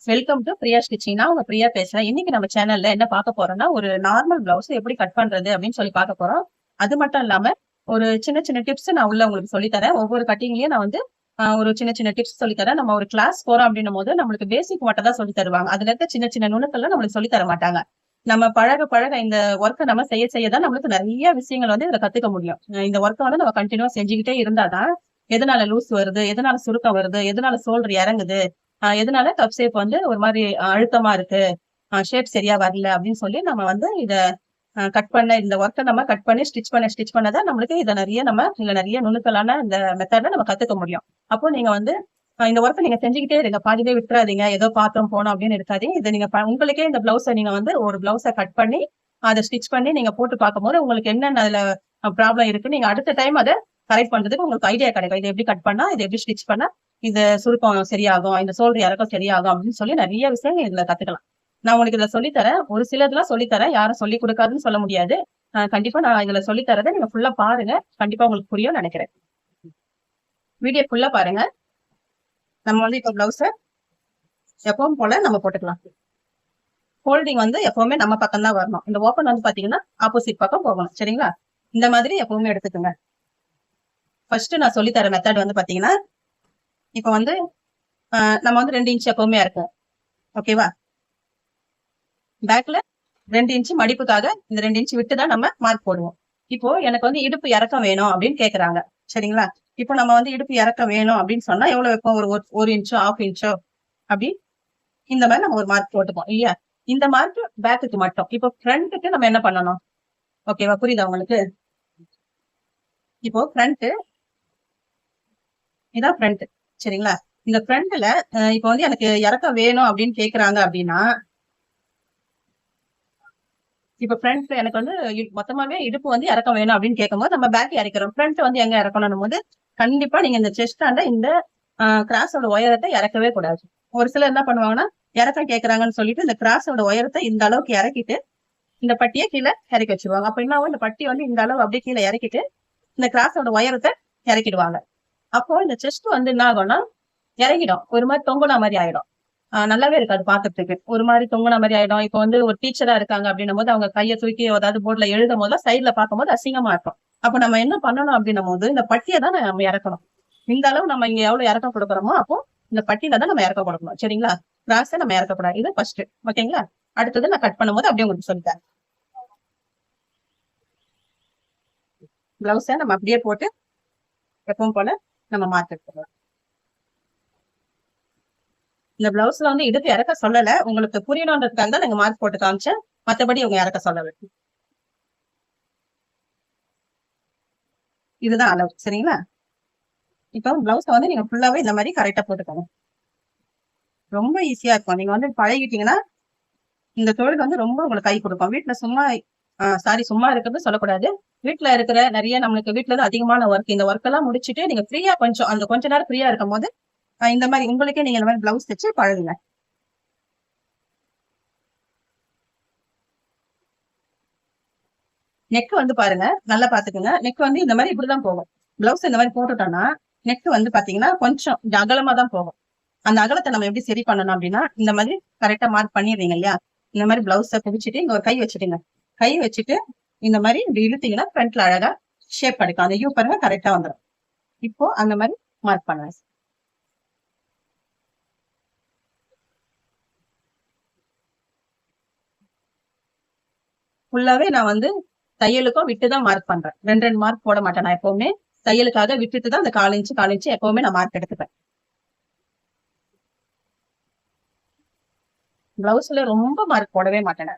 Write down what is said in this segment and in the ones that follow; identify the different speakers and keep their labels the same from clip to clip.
Speaker 1: Welcome to Priya stitching. நான் உங்க பிரியா பேசுறேன். இன்னைக்கு நம்ம சேனல்ல என்ன பார்க்க போறோம்னா, ஒரு நார்மல் பிளவுஸ் எப்படி கட் பண்றது அப்படின்னு சொல்லி பார்க்க போறோம். அது மட்டும் இல்லாம ஒரு சின்ன சின்ன டிப்ஸ் நான் உள்ள உங்களுக்கு சொல்லி தரேன். ஒவ்வொரு கட்டிங்லயும் நான் வந்து ஒரு சின்ன சின்ன டிப்ஸ் சொல்லி தரேன். நம்ம ஒரு கிளாஸ் போறோம் அப்படின்னும் போது நம்மளுக்கு பேசிக் மட்டும் தான் சொல்லி தருவாங்க. அதுல இருக்க சின்ன சின்ன நுணுக்கெல்லாம் நம்மளுக்கு சொல்லி தர மாட்டாங்க. நம்ம பழக பழக இந்த ஒர்க்கை நம்ம செய்ய செய்யதான் நம்மளுக்கு நிறைய விஷயங்கள் வந்து இதுல கத்துக்க முடியும். இந்த ஒர்க்கை வந்து நம்ம கண்டினியூவா செஞ்சுக்கிட்டே இருந்தாதான் எதனால லூஸ் வருது, எதனால சுருக்கம் வருது, எதனால ஷோல்டர் இறங்குது, எதனால கப் ஷேப் வந்து ஒரு மாதிரி அழுத்தமா இருக்கு, ஷேப் சரியா வரல அப்படின்னு சொல்லி நம்ம வந்து இத கட் பண்ண இந்த ஒர்க்கை நம்ம கட் பண்ணி ஸ்டிச் பண்ணதான் நம்மளுக்கு இதை நிறைய நுணுக்கலான இந்த மெத்தட நம்ம கத்துக்க முடியும். அப்போ நீங்க வந்து இந்த ஒர்க்கை நீங்க செஞ்சுக்கிட்டே இருங்க, பாதிலே விட்டுறாதீங்க, ஏதோ பார்த்தோம் போனோம் அப்படின்னு இருக்காதீங்க. இதை நீங்க உங்களுக்கே இந்த பிளவுஸை நீங்க வந்து ஒரு பிளவுஸை கட் பண்ணி அதை ஸ்டிச் பண்ணி நீங்க போட்டு பார்க்கும்போது உங்களுக்கு என்னென்ன அதுல ப்ராப்ளம் இருக்கு, நீங்க அடுத்த டைம் அதை கரெக்ட் பண்றதுக்கு உங்களுக்கு ஐடியா கிடைக்கும். இதை எப்படி கட் பண்ணா, இதை எப்படி ஸ்டிச் பண்ணா இந்த சுருக்கம் சரியாகும், இந்த ஷோல்டர் இறக்கம் சரியாகும் அப்படின்னு சொல்லி நிறைய விஷயங்கள் இதுல கத்துக்கலாம். நான் உங்களுக்கு இதுல சொல்லித்தரேன். ஒரு சிலதெல்லாம் சொல்லித்தரேன், யாரும் சொல்லி கொடுக்காதுன்னு சொல்ல முடியாது. கண்டிப்பா நான் இதுல சொல்லித்தரதை நீங்க ஃபுல்லா பாருங்க, கண்டிப்பா உங்களுக்கு புரியும் நினைக்கிறேன். வீடியோ ஃபுல்லா பாருங்க. நம்ம வந்து இப்ப பிளவுஸ எப்பவும் போல நம்ம போட்டுக்கலாம். ஹோல்டிங் வந்து எப்பவுமே நம்ம பக்கம் தான் வரணும். இந்த ஓப்பன் வந்து பாத்தீங்கன்னா ஆப்போசிட் பக்கம் போகணும். சரிங்களா? இந்த மாதிரி எப்பவுமே எடுத்துக்கோங்க. ஃபர்ஸ்ட் நான் சொல்லித்தர மெத்தட் வந்து பாத்தீங்கன்னா, இப்ப வந்து நம்ம வந்து 2 இன்ச் எப்பவுமே இருக்கும். ஓகேவா? பேக்ல 2 இன்ச் மடிப்புக்காக இந்த 2 இன்ச் விட்டு தான் நம்ம மார்க் போடுவோம். இப்போ எனக்கு வந்து இடுப்பு இறக்கம் வேணும் அப்படின்னு கேக்குறாங்க. சரிங்களா? இப்போ நம்ம வந்து இடுப்பு இறக்கம் வேணும் அப்படின்னு சொன்னா எவ்வளவு வைப்போம்? ஒரு இன்ச்சோ 1/2 இன்ச்சோ அப்படி இந்த மாதிரி நம்ம ஒரு மார்க் போட்டுப்போம் இல்லையா? இந்த மார்க் பேக்குக்கு மட்டும். இப்போ ஃப்ரண்ட்டுக்கு நம்ம என்ன பண்ணணும்? ஓகேவா? புரியுதா உங்களுக்கு? இப்போ ஃப்ரண்ட் இதான் ஃப்ரண்ட். சரிங்களா? இந்த ஃப்ரண்ட்ல இப்போ வந்து எனக்கு இறக்கம் வேணும் அப்படின்னு கேக்குறாங்க அப்படின்னா, இப்ப ஃப்ரண்ட் எனக்கு வந்து மொத்தமாவே இடுப்பு வந்து இறக்கம் வேணும் அப்படின்னு கேட்கும்போது நம்ம பேக் இறக்கிறோம். ஃப்ரண்ட் வந்து எங்க இறக்கணும் போது கண்டிப்பா நீங்க இந்த செஸ்ட் ஆண்ட இந்த கிராஸோட உயரத்தை இறக்கவே கூடாது. ஒரு சிலர் என்ன பண்ணுவாங்கன்னா, இறக்கம் கேட்கறாங்கன்னு சொல்லிட்டு இந்த கிராஸோட உயரத்தை இந்த அளவுக்கு இறக்கிட்டு இந்த பட்டியை கீழே இறக்கி வச்சிருவாங்க. அப்ப என்ன இந்த பட்டி வந்து இந்த அளவு அப்படியே கீழே இறக்கிட்டு இந்த கிராஸோட உயரத்தை இறக்கிடுவாங்க. அப்போ இந்த செஸ்ட் வந்து என்ன ஆகும்னா இறங்கிடும், ஒரு மாதிரி தொங்குனா மாதிரி ஆயிடும். நல்லாவே இருக்காது பாக்குறதுக்கு, ஒரு மாதிரி தொங்குன மாதிரி ஆயிடும். இப்ப வந்து ஒரு டீச்சரா இருக்காங்க அப்படின்னும் போது அவங்க கையை தூக்கி ஏதாவது போர்ட்ல எழுதும் போது சைட்ல பார்க்கும்போது அசிங்கமா இருக்கும். அப்ப நம்ம என்ன பண்ணணும் அப்படின்னும் போது இந்த பட்டியை தான் நம்ம இறக்கணும். இந்த அளவு நம்ம இங்க எவ்வளவு இறக்கம் கொடுக்குறோமோ அப்போ இந்த பட்டியில தான் நம்ம இறக்கம் கொடுக்கணும். சரிங்களா? கிராஸை நம்ம இறக்கக்கூடாது. இது ஃபர்ஸ்ட். ஓகேங்களா? அடுத்தது நான் கட் பண்ணும்போது அப்படியே உங்களுக்கு சொல்லித்தரேன். பிளவுஸை நம்ம அப்படியே போட்டு எப்பவும் போல நம்ம மார்க் எடுத்துக்கலாம். இந்த பிளவுஸ்ல வந்து இடுப்பு இறக்க சொல்லல, உங்களுக்கு புரியணுன்றதுக்காக தான் நீங்க மார்க் போட்டு காமிச்சேன். மத்தபடி உங்க இறக்க சொல்லல. இதுதான் அளவு. சரிங்களா? இப்போ பிளவுஸ் வந்து நீங்க ஃபுல்லாவே இந்த மாதிரி கரெக்டா போட்டுக்கோங்க. ரொம்ப ஈஸியா இருக்கும். நீங்க வந்து பழகிட்டீங்கன்னா இந்த தொழில் வந்து ரொம்ப உங்களுக்கு கை கொடுக்கும். வீட்டுல சும்மா இருக்கிறது சொல்லக்கூடாது. வீட்டுல இருக்கிற நிறைய நம்மளுக்கு வீட்டுல இருந்து அதிகமான ஒர்க், இந்த ஒர்க் எல்லாம் முடிச்சுட்டு நீங்க ஃப்ரீயா கொஞ்ச நேரம் ஃப்ரீயா இருக்கும் போது இந்த மாதிரி உங்களுக்கே நீங்க இந்த மாதிரி பிளவுஸ் தைச்சு பழகுங்க. நெக் வந்து பாருங்க, நல்லா பாத்துக்கோங்க. நெக் வந்து இந்த மாதிரி இப்படிதான் போகும். பிளவுஸ் இந்த மாதிரி போட்டுட்டோம்னா நெக் வந்து பாத்தீங்கன்னா கொஞ்சம் அகலமா தான் போகும். அந்த அகலத்தை நம்ம எப்படி சரி பண்ணணும் அப்படின்னா, இந்த மாதிரி கரெக்டா மார்க் பண்ணிடுறீங்க இல்லையா? இந்த மாதிரி பிளவுஸை பிடிச்சிட்டு இங்க ஒரு கை வச்சுட்டுங்க. கை வச்சுட்டு இந்த மாதிரி இப்படி இழுத்தீங்கன்னா ஃப்ரண்ட்ல அழகா ஷேப் அடிக்கும். அந்த யூ பாருங்க கரெக்டா வந்துடும். இப்போ அந்த மாதிரி மார்க் பண்ணுவேன். ஃபுல்லாவே நான் வந்து தையலுக்கும் விட்டுதான் மார்க் பண்றேன். 2 மார்க் போட மாட்டேன். நான் எப்பவுமே தையலுக்காக விட்டுட்டு தான் அந்த 1/4 இன்ச்சு எப்பவுமே நான் மார்க் எடுத்துப்பேன். பிளவுஸ்ல ரொம்ப மார்க் போடவே மாட்டேன்.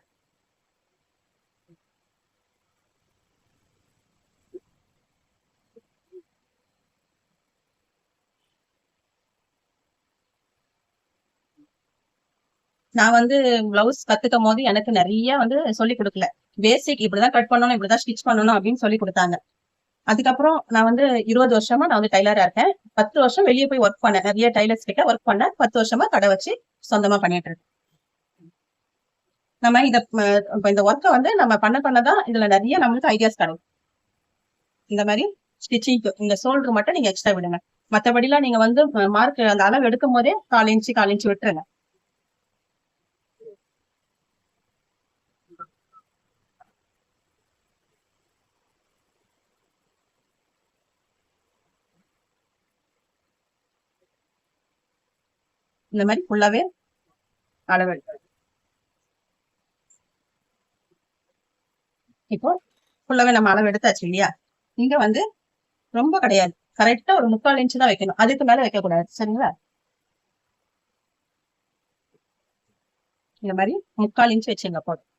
Speaker 1: நான் வந்து பிளவுஸ் கத்துக்கும் போது எனக்கு நிறைய வந்து சொல்லி கொடுக்கல. பேசிக் இப்படிதான் கட் பண்ணணும், இப்படிதான் ஸ்டிச் பண்ணணும் அப்படின்னு சொல்லி கொடுத்தாங்க. அதுக்கப்புறம் நான் வந்து 20 வருஷமா நான் வந்து டைலரா இருக்கேன். 10 வருஷம் வெளியே போய் ஒர்க் பண்ணேன். நிறைய டைலர்ஸ் கிட்ட ஒர்க் பண்ணேன். 10 வருஷமா கடை வச்சு சொந்தமா பண்ணிட்டு இருக்கேன். நம்ம இந்த ஒர்க்கை வந்து நம்ம பண்ணதான் இதுல நிறைய நம்மளுக்கு ஐடியாஸ் கிடைக்கும். இந்த மாதிரி ஸ்டிச்சிங்க்கு இந்த ஷோல்டர் மட்டும் நீங்க எக்ஸ்ட்ரா விடுங்க. மற்றபடிலாம் நீங்க வந்து மார்க் அந்த அளவு எடுக்கும் போதே 1/4 இன்ச்சு விட்டுருங்க. இந்த மாதிரி ஃபுல்லாவே அளவு எடுக்கணும். இப்போ ஃபுல்லாவே நம்ம அளவு எடுத்தாச்சு இல்லையா? இங்க வந்து ரொம்ப கிடையாது, கரெக்டா ஒரு 3/4 இன்ச் தான் வைக்கணும், அதுக்கு மேல வைக்க கூடாது. சரிங்களா? இந்த மாதிரி 3/4 இன்ச் வச்சுங்க போதும்.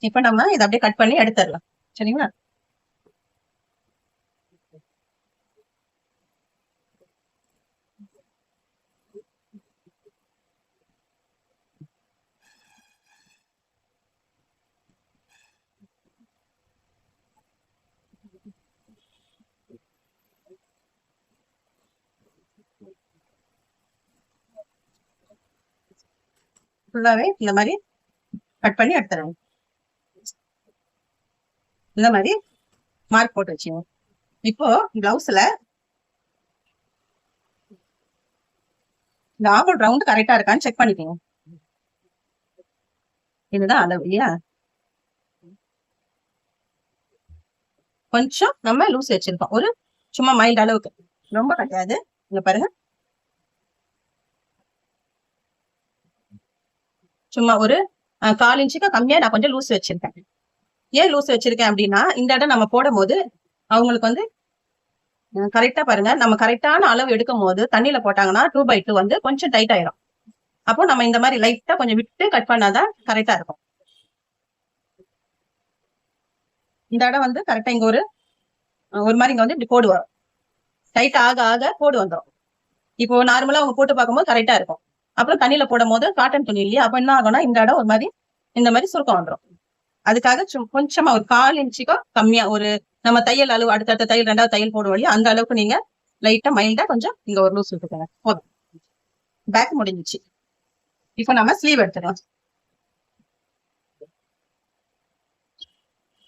Speaker 1: இப்ப நம்ம இதை அப்படியே கட் பண்ணி எடுத்துடலாம். சரிங்களா? ஃபுல்லாவே இந்த மாதிரி கட் பண்ணி எடுத்துருங்க. இந்த மாதிரி மார்க் போட்டு வச்சுங்க. இப்போ பிளவுஸ்ல இந்த ஆர்ம் ரவுண்ட் கரெக்டா இருக்கான்னு செக் பண்ணிக்கோங்க. இதுதான் அளவு இல்லையா? கொஞ்சம் நம்ம லூஸ் வச்சிருக்கோம், ஒரு சும்மா மைல்ட் அளவுக்கு, ரொம்ப கிடையாது. இங்க பாருங்க, சும்மா ஒரு 1/4 இன்ச்சுக்கு கம்மியா நான் கொஞ்சம் லூஸ் வச்சிருக்கேன். ஏன் லூஸ் வச்சிருக்கேன் அப்படின்னா, இந்த இடம் நம்ம போடும் போது அவங்களுக்கு வந்து கரெக்டா பாருங்க, நம்ம கரெக்டான அளவு எடுக்கும் போது தண்ணியில போட்டாங்கன்னா 2/2 வந்து கொஞ்சம் டைட் ஆயிரும். அப்போ நம்ம இந்த மாதிரி லைட்டா கொஞ்சம் விட்டு கட் பண்ணாதான் கரெக்டா இருக்கும். இந்த இடம் வந்து கரெக்டா இங்க ஒரு மாதிரி இங்க வந்து இப்படி கோடு வரும். டைட் ஆக ஆக கோடு வந்துடும். இப்போ நார்மலா அவங்க போட்டு பார்க்கும்போது கரெக்டா இருக்கும். அப்புறம் தண்ணியில போடும் போது காட்டன் துணி இல்லையா, அப்ப என்ன ஆகும்னா இந்த இடம் ஒரு மாதிரி இந்த மாதிரி சுருக்கம் வந்துடும். அதுக்காக கொஞ்சமா ஒரு 1/4 இன்ச்சுக்கோ கம்மியா, ஒரு நம்ம தையல் அளவு அடுத்தடுத்த தையல் 2வது தையல் போடும் வழியா அந்த அளவுக்கு நீங்க லைட்டா மைல்டா கொஞ்சம் இங்க ஒரு லூஸ் விட்டுக்கோங்க போதும். பேக் முடிஞ்சிச்சு. இப்போ நம்ம ஸ்லீவ் எடுத்துக்கலாம்.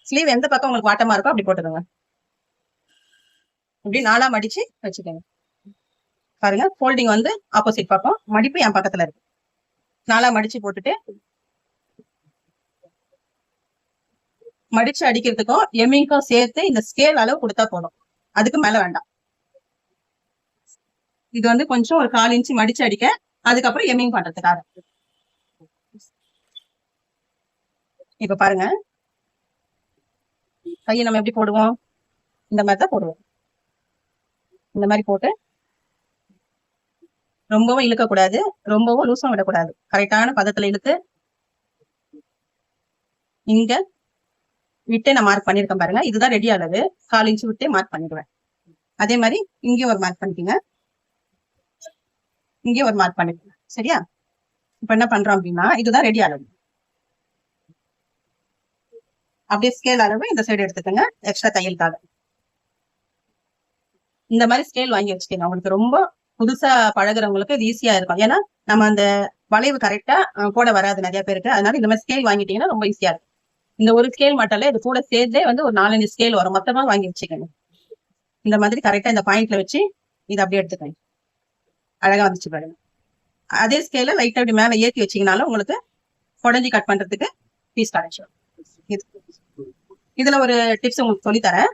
Speaker 1: ஸ்லீவ் எந்த பக்கம் உங்களுக்கு வாட்டமா இருக்கோ அப்படி போட்டுக்கோங்க. இப்படி 4ஆ மடிச்சு வச்சுக்கோங்க. பாருங்க, ஃபோல்டிங் வந்து ஆப்போசிட் பக்கம், மடிப்பு என் பக்கத்துல இருக்கு. 4ஆ மடிச்சு போட்டுட்டு மடிச்சு அடிக்கிறதுக்கும் எம்மிங்கும் சேர்த்து இந்த ஸ்கேல் அளவு கொடுத்தா போதும், அதுக்கு மேல வேண்டாம். இது வந்து கொஞ்சம் ஒரு 1/4 இன்ச்சு மடிச்சு அடிக்க, அதுக்கப்புறம் எம்மிங் பண்றதுக்காக. இப்ப பாருங்க, கையை நம்ம எப்படி போடுவோம், இந்த மாதிரி தான் போடுவோம். இந்த மாதிரி போட்டு ரொம்பவும் இழுக்க கூடாது, ரொம்பவும் லூசும் விடக்கூடாது. கரெக்டான பதத்துல இழுத்து இங்க விட்டு நான் மார்க் பண்ணிருக்கேன் பாருங்க, இதுதான் ரெடி அளவு. 1/4 இன்ச்சு விட்டு மார்க் பண்ணிடுவேன். அதே மாதிரி இங்கே ஒரு மார்க் பண்ணிக்கோங்க, இங்கே ஒரு மார்க் பண்ணிக்கோங்க. சரியா? இப்ப என்ன பண்றோம் அப்படின்னா, இதுதான் ரெடி அளவு. அப்படியே ஸ்கேல் அளவு இந்த சைடு எடுத்துக்கோங்க, எக்ஸ்ட்ரா தையலுக்காக. இந்த மாதிரி ஸ்கேல் வாங்கி வச்சுக்கோங்க, உங்களுக்கு ரொம்ப புதுசா பழகுறவங்களுக்கு இது ஈஸியா இருக்கும். ஏன்னா நம்ம அந்த வளைவு கரெக்டா போட வராது நிறைய பேருக்கு, அதனால இந்த மாதிரி ஸ்கேல் வாங்கிட்டீங்கன்னா ரொம்ப ஈஸியா இருக்கும். இந்த ஒரு ஸ்கேல் மட்டும் இல்ல, இது கூட சேர்த்தே வந்து ஒரு 4-5 ஸ்கேல் வரும், மொத்தமா வாங்கி வச்சுக்கோங்க. இந்த மாதிரி கரெக்டா இந்த பாயிண்ட்ல வச்சு இதை அப்படியே எடுத்துக்கோங்க. அழகா வந்துச்சு பாருங்க. அதே ஸ்கேல லைட்டா அப்படி மேல ஏற்றி வச்சீங்கனாலும் உங்களுக்கு குடஞ்சி கட் பண்றதுக்கு பீஸ் கிடைச்சிடும். இதுல ஒரு டிப்ஸ் உங்களுக்கு சொல்லித்தரேன்.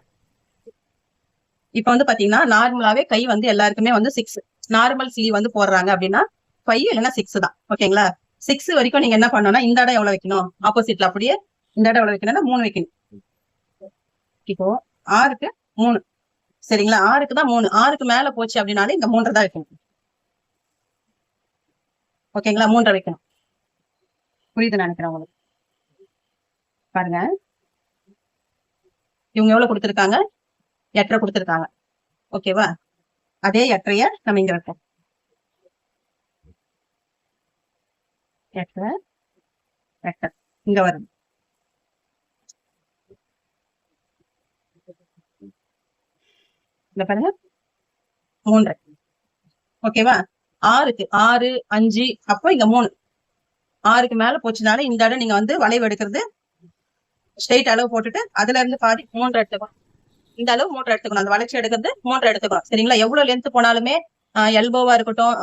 Speaker 1: இப்ப வந்து பாத்தீங்கன்னா நார்மலாவே கை வந்து எல்லாருக்குமே வந்து 6 நார்மல் ஸ்லீவ் வந்து போடுறாங்க அப்படின்னா 5 இல்லைன்னா 6 தான். ஓகேங்களா? 6 வரைக்கும் நீங்க என்ன பண்ணணும்னா, இந்த இடம் எவ்வளவு வைக்கணும், ஆப்போசிட்ல அப்படியே இந்த இடம் எவ்வளவு வைக்கணும்னா 3 வைக்கணும். இப்போ 6க்கு 3, சரிங்களா? 6க்கு தான் 3, 6க்கு மேல போச்சு அப்படின்னாலே இந்த 3 தான் வைக்கணும். ஓகேங்களா? 3 வைக்கணும். புரியுது நினைக்கிறேன் உங்களுக்கு. பாருங்க, இவங்க எவ்வளவு கொடுத்திருக்காங்க, 8.5 கொடுத்திருக்காங்க. ஓகேவா? அதே 8.5 நம்ம இங்க வைப்போம். 8.5 8 இங்க வரும். இந்த பாருங்க 3. ஓகேவா? 6க்கு 6 5, அப்போ இங்க 3. 6க்கு மேல போச்சுனாலே இந்த இடம் நீங்க வந்து வளைவு எடுக்கிறது ஸ்ட்ரெயிட் அளவு போட்டுட்டு அதுல இருந்து பாதி 3 எடுத்துக்கணும். இந்த அளவு 3 எடுத்துக்கணும், அந்த வளைச்சி எடுக்கிறது 3 எடுத்துக்கணும். சரிங்களா? எவ்வளவு லென்த் போனாலுமே எல்போவா இருக்கட்டும்,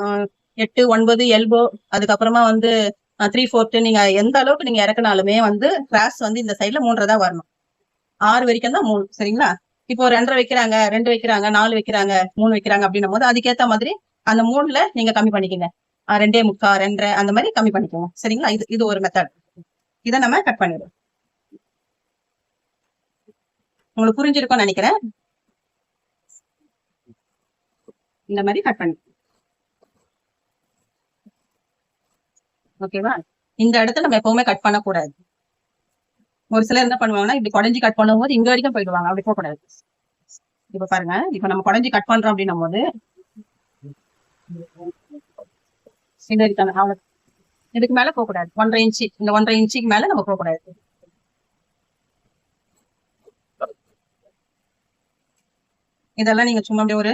Speaker 1: 8 9 எல்போ, அதுக்கப்புறமா வந்து 3/4, நீங்க எந்த அளவுக்கு நீங்க இறக்குனாலுமே வந்து கிராஸ் வந்து இந்த சைட்ல 3 தான் வரணும். 6 வரைக்கும் தான் 3. சரிங்களா? இப்போ 2.5 வைக்கிறாங்க, 2 வைக்கிறாங்க, 4 வைக்கிறாங்க, 3 வைக்கிறாங்க அப்படின்னும் போது அதுக்கேத்த மாதிரி அந்த 3ல நீங்க கம்மி பண்ணிக்கங்க. 2.25 2.5 அந்த மாதிரி கம்மி பண்ணிக்கோங்க. சரிங்களா? இது ஒரு மெத்தட். இதை நம்ம கட் பண்ணிடுவோம். உங்களுக்கு புரிஞ்சிருக்கும்னு நினைக்கிறேன். இந்த மாதிரி கட் பண்ணி ஓகேவா? இந்த இடத்துல நம்ம எப்பவுமே கட் பண்ணக்கூடாது. ஒரு சிலர் என்ன பண்ணுவாங்கன்னா இப்படி குடஞ்சி கட் பண்ணும்போது இங்க வரைக்கும் போயிடுவாங்க. அப்படி போகக்கூடாது. இப்ப பாருங்க, இப்ப நம்ம குடஞ்சி கட் பண்றோம் அப்படின்னும் போது இதுக்கு மேல போகக்கூடாது. 1.5 இன்ச்சு, இந்த 1.5 இன்ச்சுக்கு மேல நம்ம போகக்கூடாது. இதெல்லாம் நீங்க சும்மா அப்படியே ஒரு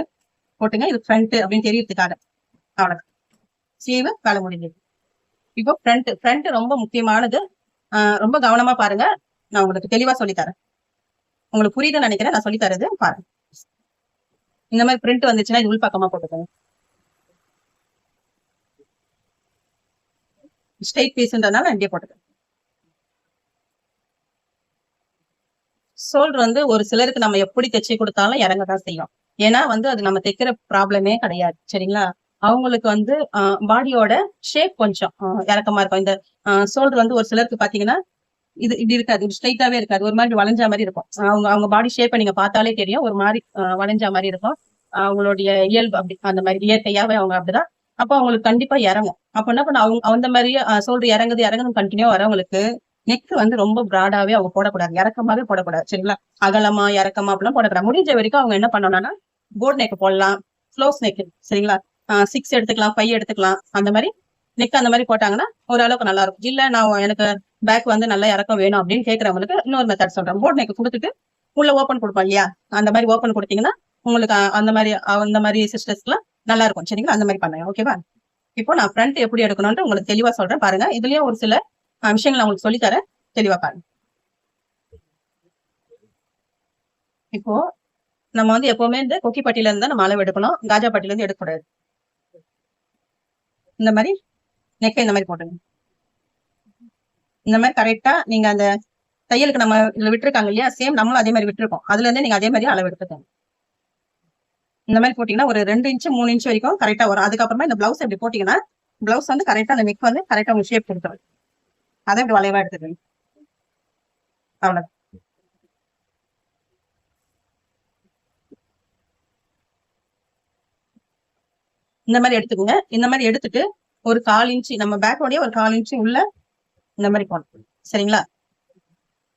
Speaker 1: போட்டுங்க. இது ஃப்ரண்ட் அப்படின்னு தெரியறதுக்காக. அவ்வளவு ஸ்லீவ் வேலை முடிஞ்சது. இப்போ ஃப்ரண்ட் ரொம்ப முக்கியமானது. ரொம்ப கவனமா பாருங்க. நான் உங்களுக்கு தெளிவா சொல்லித்தரேன். உங்களுக்கு புரியுதுன்னு நினைக்கிறேன். நான் சொல்லி தரது பாருங்க. இந்த மாதிரி பிரிண்ட் வந்துச்சுன்னா இது உள் பக்கமா போட்டுக்கோங்க. ஸ்ட்ரெயிட் பீஸ்ன்றதுனால இங்கே போட்டுக்கோங்க. ஷோல்டர் வந்து ஒரு சிலருக்கு நம்ம எப்படி தைச்சு கொடுத்தாலும் இறங்கதான் செய்யும். ஏன்னா வந்து அது நம்ம தைக்கிற ப்ராப்ளமே கிடையாது. சரிங்களா? அவங்களுக்கு வந்து பாடியோட ஷேப் கொஞ்சம் இறக்கமா இருக்கும். இந்த ஷோல்டர் வந்து ஒரு சிலருக்கு பாத்தீங்கன்னா இது இப்படி இருக்காது. ஸ்ட்ரைட்டாவே இருக்காது. ஒரு மாதிரி வளைஞ்சா மாதிரி இருக்கும். அவங்க பாடி ஷேப்பை நீங்க பார்த்தாலே தெரியும். ஒரு மாதிரி வளைஞ்சா மாதிரி இருக்கும். அவங்களுடைய இயல்பு அப்படி அந்த மாதிரி இயற்கையாவே அவங்க அப்படிதான். அப்போ அவங்களுக்கு கண்டிப்பா இறங்கும். அப்ப என்ன பண்ண அவங்க அந்த மாதிரியே ஷோல்டர் இறங்குது கண்டினியூ வரவங்களுக்கு நெக் வந்து ரொம்ப பிராடாவே அவங்க போடக்கூடாது. இறக்கமாவே போடக்கூடாது. சரிங்களா? அகலமா இறக்கமா அப்படிலாம் போடக்கூடாது. முடிஞ்ச வரைக்கும் அவங்க என்ன பண்ணணும்னா போர்ட் நெக் போடலாம். Close neck. சரிங்களா? 6 எடுத்துக்கலாம், 5 எடுத்துக்கலாம். அந்த மாதிரி நெக் அந்த மாதிரி போட்டாங்கன்னா ஓரளவுக்கு நல்லா இருக்கும். இல்ல நான் எனக்கு பேக் வந்து நல்லா இறக்கம் வேணும் அப்படின்னு கேட்கறவங்களுக்கு இன்னொரு மெத்தட் சொல்றேன். போர்ட் நெக் கொடுத்துட்டு உள்ள ஓப்பன் கொடுப்போம் இல்லையா? அந்த மாதிரி ஓப்பன் கொடுத்தீங்கன்னா உங்களுக்கு அந்த மாதிரி சிஸ்டர்ஸ்க்குலாம் நல்லா இருக்கும். சரிங்களா? அந்த மாதிரி பண்ணுங்க. ஓகேவா? இப்போ நான் ஃப்ரண்ட் எப்படி எடுக்கணும்னு உங்களுக்கு தெளிவா சொல்றேன் பாருங்க. இதுலயும் ஒரு சில விஷயங்கள் நான் உங்களுக்கு சொல்லித்தரேன். தெளிவா பாருங்க. இப்போ நம்ம வந்து எப்பவுமே இந்த கொக்கிப்பட்டியில இருந்தா நம்ம அளவு எடுக்கணும். காஜாப்பட்டியில இருந்து எடுக்கக்கூடாது. இந்த மாதிரி நெக்கை இந்த மாதிரி போட்டுங்க. இந்த மாதிரி கரெக்டா நீங்க அந்த தையலுக்கு நம்ம இதுல விட்டுருக்காங்க இல்லையா? சேம் நம்மளும் அதே மாதிரி விட்டுருக்கோம். அதுல இருந்தே நீங்க அதே மாதிரி அளவு எடுத்துக்கோங்க. இந்த மாதிரி போட்டீங்கன்னா ஒரு 2 இன்ச்சு 3 இன்ச்சு வரைக்கும் கரெக்டா வரும். அதுக்கப்புறமா இந்த பிளவுஸ் எப்படி போட்டீங்கன்னா பிளவுஸ் வந்து கரெக்டா அந்த நெக் வந்து கரெக்டா உங்களுக்கு ஷேப் கொடுத்துரும். அதை இப்படி வளைவா எடுத்துக்கோங்க. அவ்வளவு. இந்த மாதிரி எடுத்துக்கோங்க. இந்த மாதிரி எடுத்துட்டு ஒரு 1/4 இன்ச்சு நம்ம பேக்கோடய ஒரு 1/4 இன்ச்சு உள்ள இந்த மாதிரி போடணும். சரிங்களா?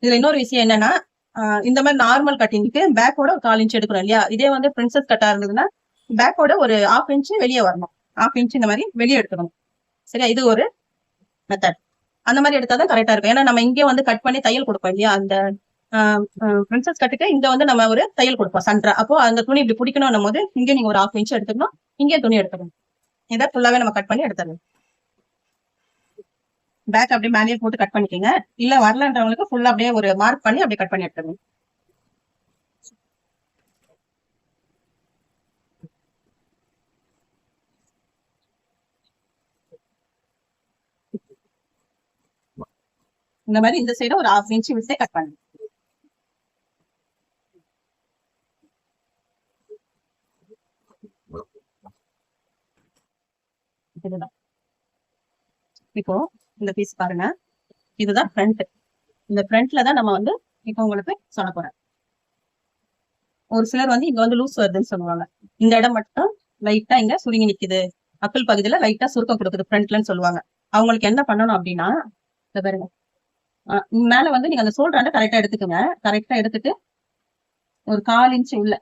Speaker 1: இதுல இன்னொரு விஷயம் என்னன்னா இந்த மாதிரி நார்மல் கட்டிங்க்கு பேக்கோட ஒரு 1/4 இன்ச்சு எடுக்கிறோம் இல்லையா? இதே வந்து பிரின்சஸ் கட்டா இருந்ததுன்னா பேக்கோட ஒரு 1/2 இன்ச்சு வெளியே வரணும். 1/2 இன்ச்சு இந்த மாதிரி வெளியே எடுத்துக்கணும். சரியா? இது ஒரு மெத்தட். அந்த மாதிரி எடுத்தாதான் கரெக்டா இருக்கும். ஏன்னா நம்ம இங்கே வந்து கட் பண்ணி தையல் கொடுப்போம் இல்லையா? அந்த பிரின்சஸ் கட்டுக்கு இங்க வந்து நம்ம ஒரு தையல் கொடுப்போம் சென்டரா. அப்போ அந்த துணி இப்படி பிடிக்கணும் போது இங்கே நீங்க ஒரு 1/2 இன்ச்சு எடுத்துக்கணும். இங்கே துணி எடுத்துக்கணும். இதை ஃபுல்லாவே நம்ம கட் பண்ணி எடுத்துடணும். பேக் அப்படியே மேலேயே போட்டு கட் பண்ணிக்கோங்க. இல்ல வரலன்றவங்களுக்கு ஃபுல்லா அப்படியே ஒரு மார்க் பண்ணி அப்படியே கட் பண்ணி எடுத்துக்கணும். இந்த மாதிரி இந்த சைடு ஒரு 1/2 இன்ச்சு விட்டு கட் பண்ணு. இதுதான். இப்போ இந்த பீஸ் பாருங்க. இதுதான் ஃப்ரண்ட். இந்த ஃப்ரண்ட்ல தான் நம்ம வந்து இப்போ உங்களுக்கு சொல்ல போறேன். ஒரு சிலர் வந்து இங்க வந்து லூஸ் வருதுன்னு சொல்லுவாங்க. இந்த இடம் மட்டும் லைட்டா இங்க சுருங்கி நிக்குது. அக்கல் பகுதியில லைட்டா சுருக்கம் கொடுக்குது ஃப்ரண்ட்லன்னு சொல்லுவாங்க. அவங்களுக்கு என்ன பண்ணணும் அப்படின்னா இந்த பாருங்க. மேல வந்து நீங்க அந்த ஷோல்டர் கரெக்டா எடுத்துக்கோங்க. கரெக்டா எடுத்துட்டு ஒரு 1/4 இன்ச்சு உள்ள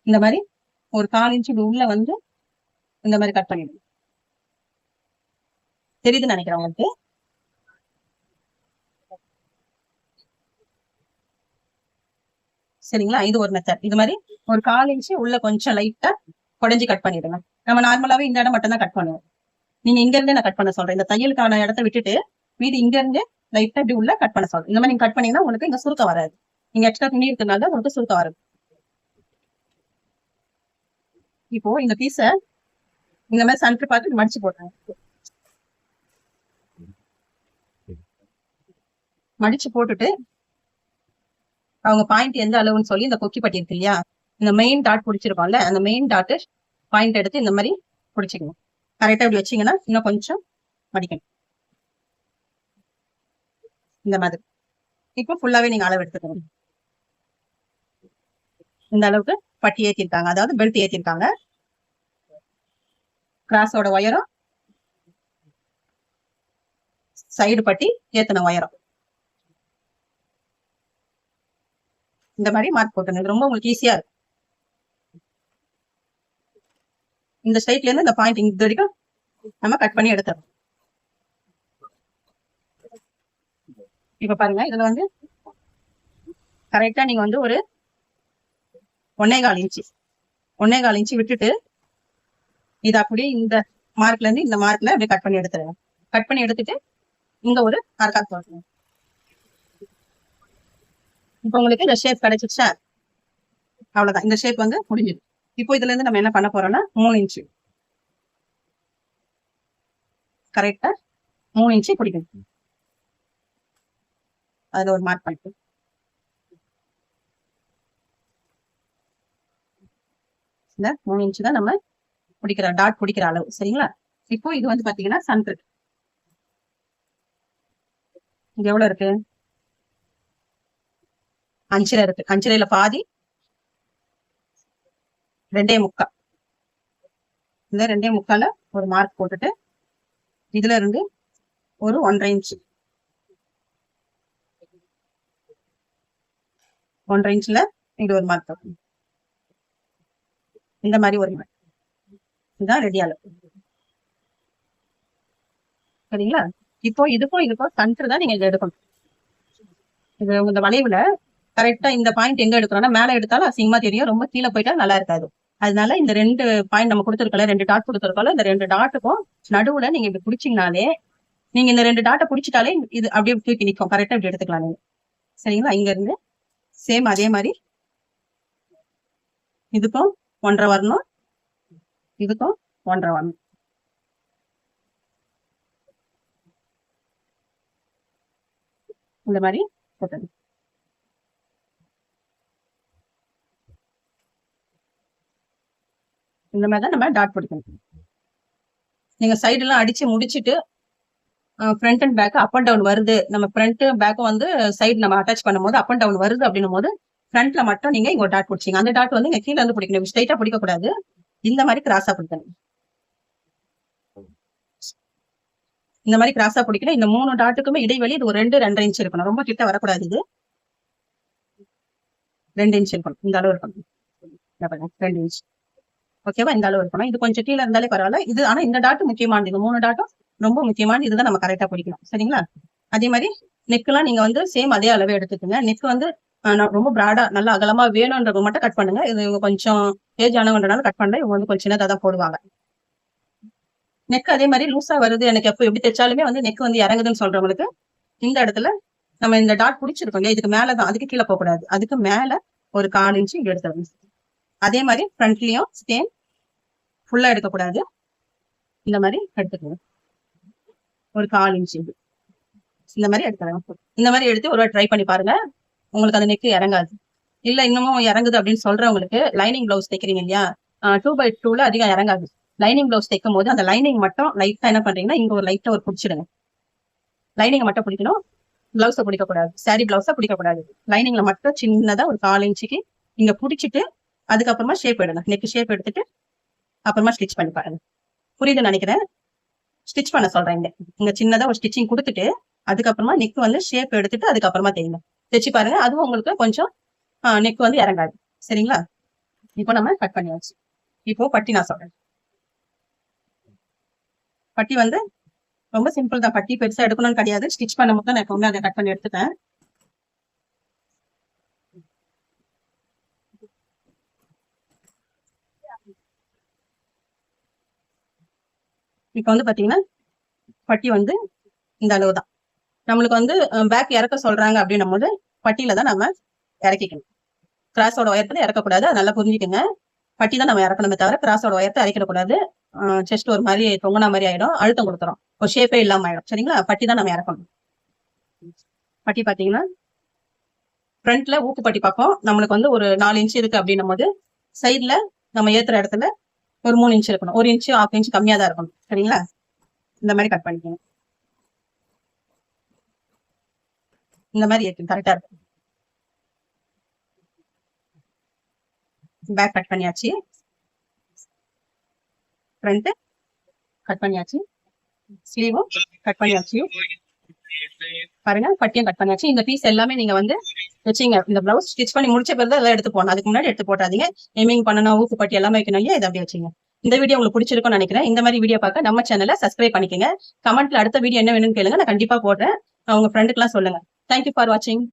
Speaker 1: இந்த மாதிரி ஒரு 1/4 இன்ச்சு உள்ள வந்து இந்த மாதிரி கட் பண்ணிடுங்க. தெரியுதுன்னு நினைக்கிறேன் உங்களுக்கு. சரிங்களா? இது ஒரு மெத்தட். இது மாதிரி ஒரு 1/4 இன்ச்சு உள்ள கொஞ்சம் லைட்டா குடஞ்சி கட் பண்ணிடுங்க. நம்ம நார்மலாவே இந்த இடம் மட்டும் தான் கட் பண்ணுவோம். நீங்க இங்க இருந்தே நான் கட் பண்ண சொல்றேன். இந்த தையலுக்கான இடத்த விட்டுட்டு மீதி இங்க இருந்து லைட்டா இப்படி உள்ள கட் பண்ண சொல்றேன். இந்த மாதிரி நீங்க கட் பண்ணீங்கன்னா உங்களுக்கு இங்க சுருக்கம் வராது. நீங்க எக்ஸ்ட்ரா துணி இருக்கிறதுனால தான் உங்களுக்கு சுருக்கம் வரும். இப்போ இந்த பீஸ இந்த மாதிரி சென்டர் பார்த்து மடிச்சு போடுறேன். மடிச்சு போட்டுட்டு அவங்க பாயிண்ட் எந்த அளவுன்னு சொல்லி இந்த கொக்கி பட்டி இருக்கு இல்லையா? இந்த மெயின் டாட் பிடிச்சிருக்கோம்ல, அந்த மெயின் டாட் பாயிண்ட் எடுத்து இந்த மாதிரி பிடிச்சிக்கணும். கரெக்டா இப்படி வச்சீங்கன்னா இன்னும் கொஞ்சம் மடிக்கணும் இந்த மாதிரி. இப்போ ஃபுல்லாவே நீங்க அளவு எடுத்துக்கணும். இந்த அளவுக்கு பட்டி ஏத்திருக்காங்க, அதாவது பெல்ட் ஏத்திருக்காங்க. கிராஸோட உயரம், சைடு பட்டி ஏத்தன உயரம், இந்த மாதிரி மார்க் போட்டுங்க. ரொம்ப உங்களுக்கு ஈஸியா இருக்கும். இந்த ஸ்ட்ரைட்ல இருந்து இந்த பாயிண்ட் இது வரைக்கும் நம்ம கட் பண்ணி எடுத்துறோம். இப்ப பாருங்க, இதுல வந்து கரெக்டா நீங்க வந்து ஒரு 1.25 இன்ச்சு 1.25 இன்ச்சு விட்டுட்டு இது அப்படியே இந்த மார்க்ல இருந்து இந்த மார்க்ல அப்படியே கட் பண்ணி எடுத்துருங்க. கட் பண்ணி எடுத்துட்டு இங்க ஒரு அரைக்கால் போட்டுருங்க. இப்ப உங்களுக்கு இந்த ஷேப் கிடைச்சிச்சா? அவ்வளவுதான், இந்த ஷேப் வந்து முடிஞ்சிடும். இப்போ இதுல இருந்து நம்ம என்ன பண்ண போறோம்னா 3 இன்ச்சு கரெக்டா 3 இன்ச்சு பிடிக்கணும். அதுல ஒரு மார்க் பண்ணிட்டு இந்த 3 இன்ச்சு தான் நம்ம பிடிக்கிற டாட் பிடிக்கிற அளவு. சரிங்களா? இப்போ இது வந்து பாத்தீங்கன்னா சென்டர். இது எவ்வளவு இருக்கு? 5 இருக்கு. 5 பாதி 2.25. இந்த 2.25 ஒரு மார்க் போட்டுட்டு இதுல இருந்து ஒரு 1.5 இன்ச்சு 1.5 இன்ச்ல இது ஒரு மார்க் போடணும். இந்த மாதிரி ஒரு மார்க். இதுதான் ரெடி அளவு. சரிங்களா? இப்போ இதுக்கும் சென்டர் தான் நீங்க இங்க எடுக்கணும். இது இந்த வளைவுல கரெக்டா இந்த பாயிண்ட் எங்க எடுக்கிறோம்னா மேல எடுத்தாலும் அசிங்கமா தெரியும், ரொம்ப கீழே போயிட்டா நல்லா இருக்காது. அதனால இந்த 2 பாயிண்ட் நம்ம கொடுத்துருக்கோம்ல, 2 டாட் கொடுத்துருக்கோம்ல, இந்த 2 டாட்டுக்கும் நடுவுல நீங்க இப்படி பிடிச்சிங்கனாலே, நீங்க இந்த 2 டாட்டை பிடிச்சிட்டாலே இது அப்படியே தூக்கி நிற்கும். கரெக்டா இப்படி எடுத்துக்கலாம் நீங்க. சரிங்களா? இங்க இருந்து சேம் அதே மாதிரி இதுக்கும் 1.5 வரணும், இதுக்கும் 1.5 வரணும். இந்த மாதிரி போட்டது. இந்த மாதிரி தான் நம்ம டாட் பிடிக்கணும். நீங்க சைடு எல்லாம் அடிச்சு முடிச்சுட்டு front and back up and down வருது, நம்ம ஃப்ரண்ட் பேக்கும் வந்து சைடு நம்ம அட்டாச் பண்ணும் போது அப் அண்ட் டவுன் வருது அப்படின்னும் போது ஃப்ரண்ட்ல மட்டும் நீங்க இங்க ஒரு டாட் பிடிச்சிங்க. அந்த டாட் வந்து இங்க கீழே வந்து பிடிக்கணும், ஸ்ட்ரைட்டா பிடிக்க கூடாது, இந்த மாதிரி கிராஸா பிடிக்கணும். இந்த மாதிரி கிராஸா பிடிக்கணும். இந்த 3 டாட்டுக்குமே இடைவெளி இது ஒரு 2-2.5 இன்ச் இருக்கணும். ரொம்ப கிட்ட வரக்கூடாது. இது 2 இன்ச் இருக்கணும். இந்த அளவு இருக்கணும். 2 இன்ச். ஓகேவா? இந்த அளவு இருக்கணும். இது கொஞ்சம் கீழே இருந்தாலே பரவாயில்ல. இது ஆனா இந்த டாட் முக்கியமானது. இந்த 3 டாட்டும் ரொம்ப முக்கியமானது. இதுதான் நம்ம கரெக்டா பிடிக்கணும். சரிங்களா? அதே மாதிரி நெக்லாம் நீங்க வந்து சேம் அதே அளவே எடுத்துக்கோங்க. நெக் வந்து ரொம்ப பிராடா நல்லா அகலமா வேணும்ன்றவங்க மட்டும் கட் பண்ணுங்க. இது இவங்க கொஞ்சம் ஏஜ் ஆனவங்கன்றனால கட் பண்ணல. இவங்க வந்து கொஞ்சம் சின்னதா தான் போடுவாங்க. நெக் அதே மாதிரி லூஸா வருது, எனக்கு எப்போ எப்படி தைச்சாலுமே வந்து நெக் வந்து இறங்குதுன்னு சொல்றவங்களுக்கு இந்த இடத்துல நம்ம இந்த டாட் பிடிச்சிருக்கோம் இல்லையா, இதுக்கு மேலதான், அதுக்கு கீழே போக கூடாது, அதுக்கு மேல ஒரு 1/4 இன்ச்சு இங்க எடுத்துடணும். அதே மாதிரி ஃப்ரண்ட்லயும் சேம் ஃபுல்லா எடுக்கக்கூடாது, இந்த மாதிரி எடுத்துக்கணும். ஒரு 1/4 இன்ச்சு இந்த மாதிரி எடுத்துக்கலாம். இந்த மாதிரி எடுத்து ஒரு ட்ரை பண்ணி பாருங்க, உங்களுக்கு அந்த நெக் இறங்காது. இல்ல இன்னமும் இறங்குது அப்படின்னு சொல்றவங்களுக்கு லைனிங் பிளவுஸ் தைக்கிறீங்க இல்லையா, 2x2ல அதிகம் இறங்காது. லைனிங் பிளவுஸ் தைக்கும் போது அந்த லைனிங் மட்டும் லைட்டா என்ன பண்றீங்கன்னா இங்க ஒரு லைட்டா ஒரு பிடிச்சிடுங்க. லைனிங் மட்டும் பிடிக்கணும், பிளவுஸை பிடிக்க கூடாது, சாரி பிளவுஸை பிடிக்க கூடாது. லைனிங்ல மட்டும் சின்னதா ஒரு 1/4 இன்ச்சுக்கு இங்க பிடிச்சிட்டு அதுக்கப்புறமா ஷேப் எடுங்க. நெக் ஷேப் எடுத்துட்டு அப்புறமா ஸ்டிச் பண்ணி பாருங்க. புரியுதுன்னு நினைக்கிறேன். ஸ்டிச் பண்ண சொல்றேன். இங்க சின்னதா ஒரு ஸ்டிச்சிங் கொடுத்துட்டு அதுக்கப்புறமா நெக் வந்து ஷேப் எடுத்துட்டு அதுக்கப்புறமா தைங்க. தைச்சு பாருங்க, அதுவும் உங்களுக்கு கொஞ்சம் நெக் வந்து இறங்காது. சரிங்களா? இப்போ நம்ம கட் பண்ணியாச்சு. இப்போ பட்டி நான் சொல்றேன். பட்டி வந்து ரொம்ப சிம்பிள் தான். பட்டி பெருசா எடுக்கணும்னு கிடையாது, ஸ்டிச் பண்ணும்போது தான் நான் எப்பவுமே அதை கட் பண்ணி எடுத்துட்டேன். இப்போ வந்து பாத்தீங்கன்னா பட்டி வந்து இந்த அளவு தான். நம்மளுக்கு வந்து பேக் இறக்க சொல்றாங்க அப்படின்னும் போது பட்டியில தான் நம்ம இறக்கிக்கணும். கிராஸோட உயரத்துல இறக்கக்கூடாது, அது நல்லா புரிஞ்சுக்கோங்க. பட்டி தான் நம்ம இறக்கணுமே தவிர கிராஸோட உயரத்தை இறக்கிடக்கூடாது. செஸ்ட் ஒரு மாதிரி தொங்குனா மாதிரி ஆயிடும், அழுத்தம் கொடுத்துரும், ஒரு ஷேப்பே இல்லாம ஆயிடும். சரிங்களா? பட்டி தான் நம்ம இறக்கணும். பட்டி பாத்தீங்கன்னா ஃப்ரண்ட்ல ஊக்கு பட்டி பக்கம் நம்மளுக்கு வந்து ஒரு 4 இன்ச் இருக்கு அப்படின்னும் போது சைட்ல நம்ம ஏத்துற இடத்துல ஒரு 3 இன்ச் இருக்கணும். 1 இன்ச் 1/2 இன்ச் கம்மியா தான் இருக்கணும். சரிங்களா? இந்த மாதிரி கட் பண்ணிக்கணும். இந்த மாதிரி இருக்கு, கரெக்டா இருக்கும். பேக் கட் பண்ணியாச்சு, ஃப்ரண்ட் கட் பண்ணியாச்சு, ஸ்லீவும் கட் பண்ணியாச்சு. பாருங்க, பட்டியும் கட் பண்ணியாச்சு. இந்த பீஸ் எல்லாமே நீங்க வந்து வச்சீங்க. இந்த பிளவுஸ் ஸ்டிச் பண்ணி முடிச்ச பிறகு எல்லாம் எடுத்து போடணும். அதுக்கு முன்னாடி எடுத்து போட்டாதீங்க. எமிங் பண்ணணும், ஊக்கு பட்டி எல்லாமே வைக்கணும் இல்லையா? இதை அப்படி வச்சுங்க. இந்த வீடியோ உங்களுக்கு பிடிச்சிருக்கும்னு நினைக்கிறேன். இந்த மாதிரி வீடியோ பார்க்க நம்ம சேனலை சப்ஸ்கிரைப் பண்ணிக்கங்க. கமெண்ட்ல அடுத்த வீடியோ என்ன வேணும்னு கேளுங்க, நான் கண்டிப்பா போடுறேன். உங்க ஃப்ரெண்டுக்கு எல்லாம் சொல்லுங்க. தேங்க்யூ ஃபார் வாட்சிங்.